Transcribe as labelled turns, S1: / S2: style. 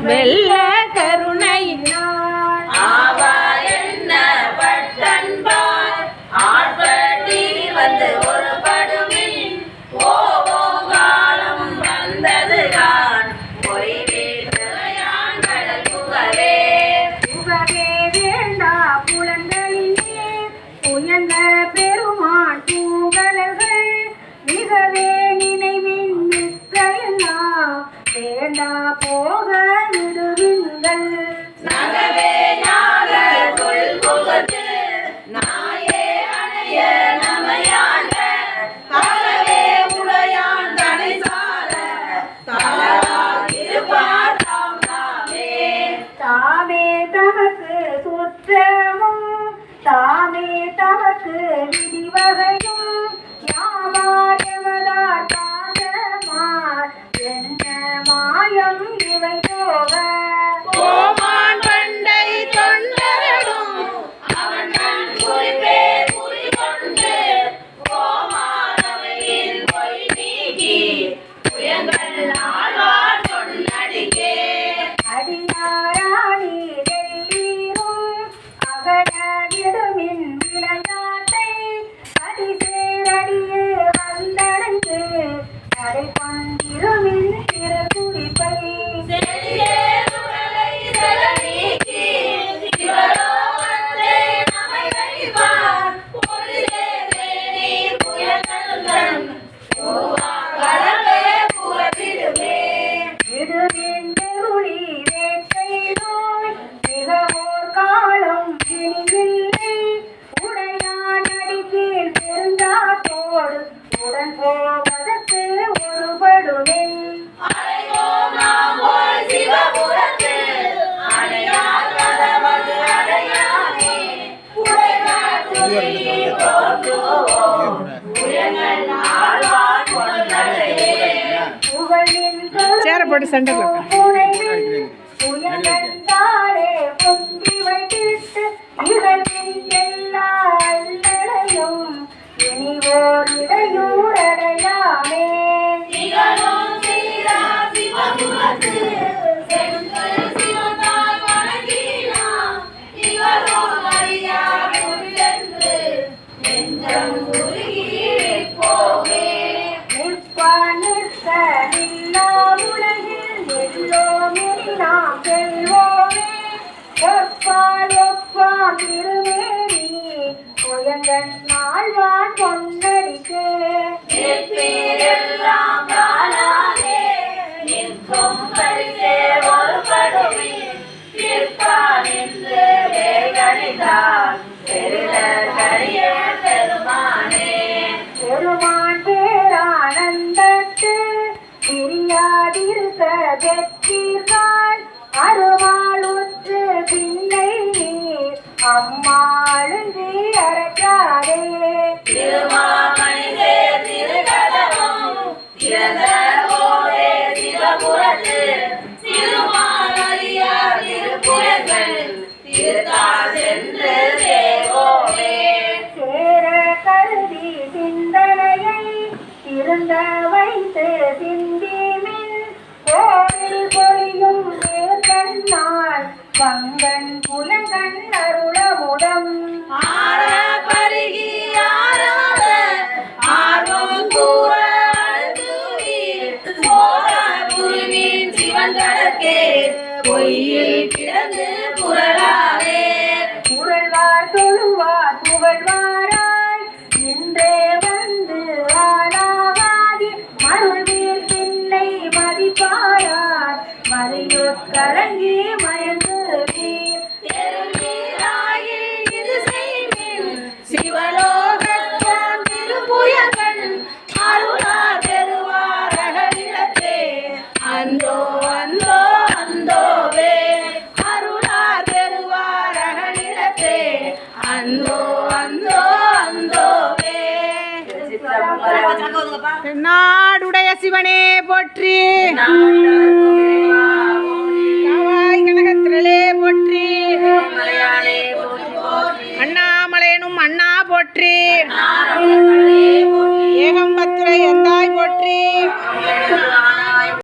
S1: வெள்ள கருணையினார்
S2: ஆவா என்ன பட்டன்பார் ஆட்பட்டி வந்து ஒரு படுமின் ஓவோ காலம் வந்தது கான் பொய் வீழ்யான் கடல் புகவே
S1: புகவே வேண்டா புலன்களிலே உயர்ந்த பெருமான் பூங்கலர்கள் மிகவே நினைவின் மிக்கையெல்லாம் வேண்டா போக விடுவிங்கள்
S2: நகவே ஞான புல்புகத்து நாயே அணைய நமையாண்ட தலவே உடையான் தனை சார தலவாயிருப்பார் தாம் தாமே
S1: தாமே தமக்கு சுற்றமும் தாமே தமக்கு விதிவகையும் யாமாயவதார் பாசமார் என்ன மாயம் இவை போக
S2: கோமான் பண்டை தொண்டரடும் அவன் தன் குறிப்பே குறிகொண்டு கோமானவையின் பொய் நீக்கி புயங்கள் ஆழ்வார் சொன்னடிக்கே
S1: அடியாராணி வெள்ளீரும் அகடவிடுமின் விளையாட்டை அடிசேரடியே வந்தடைந்து கடை கொண்டிருமின் திருக்குறிப்பை
S2: செடியே உடலை செலநீக்கி சிவலோகத்தை நமை வைப்பார் பொழிலே தேனி புயல்கள் கடலே புகவிடுமே
S1: விடுமின் நெருளி வேட்டை நோய் மிகவோர் காலம் இனியில்லை உடையான் அடிக்கீழ் பெருந்தாத்தோடு உடன் போவதற்கு ஒருபடுவேன்
S2: அடைவோம் நாம் போய் சிவபுரத்து அடையார் கதவது அடையாமே உடைநாட்டுமே தோன்றுவோம் புயங்கள் ஆழ்வார் கொண்டடையே
S1: புகழின்
S3: சேரப்பட்டு சென்டர்ல
S1: புயலந்தாரே பொங்கி வைத்திட்டு இகழ்வின் எல்லா அல்லடையும் இனிவோர் இடையூறடையாமே
S2: நிகழும் சீரா சிவபுரத்து சென்று சிவந்தாய் வணங்கினாம் நிகழும் அறியார் சென்று நெஞ்சம் உருகி போவே
S1: நிற்பான் நிற்க நில்லா உலகில் எல்லோமே நாம் செல்வோமே ஒப்பால் ஒப்பான் திருவேணி புயங்கன் ஆழ்வான் பொன்னடிக்கே
S2: நிற்பீரெல்லாம் காணாதே நிற்கும் பரிசே ஒரு படுவின் நிற்பான் என்று வேகணித்தார் பெருதர் கரிய பெருமானே
S1: பெருமான் பேரானந்தத்து பிரியாதிருக்க பெற்றீர்கள் அருவாள் உற்று பிள்ளை நீர் அம்மாளுந்தி அறக்காதே
S2: திருமாமணிதே திருக்கதவம் திறந்த போதே சிவபுரத்து திருமாலறியார் திருப்புயங்கள் திருத்தாள் சென்று சேவோமே
S1: சேர கருதி சிந்தனையை இருந்த வைத்து சிந்திமின் கோவில் பொழியும் கண்ணால் பங்கன் புலங்கன் அருளமுடம்
S2: ஆர பருகி ஆராத ஆர்வம் கூற அழுதுவீர் போர குருவின் சிவன் கடற்கே பொய்யில் கிடந்து புரளாதே
S1: புகழ்வார் தொழுவார் புகழ்வாராய் இன்றே வந்து ஆளாகாதி மருள்வீர் பிள்ளை மதிப்பாரார் மறையோர் கலங்கி மயங்குவீர்
S2: எருமீராயில் இது செய்மின் சிவலோகத்தான் திருப்புயங்கள் அருளார் பெறுவாரகளிடத்தே அந்தோ அந்தோ அந்தோவே அருளார் பெறுவாரகளிடத்தே அந்தோ அந்தோ அந்தோவே
S3: நாடுடைய சிவனே போற்றி.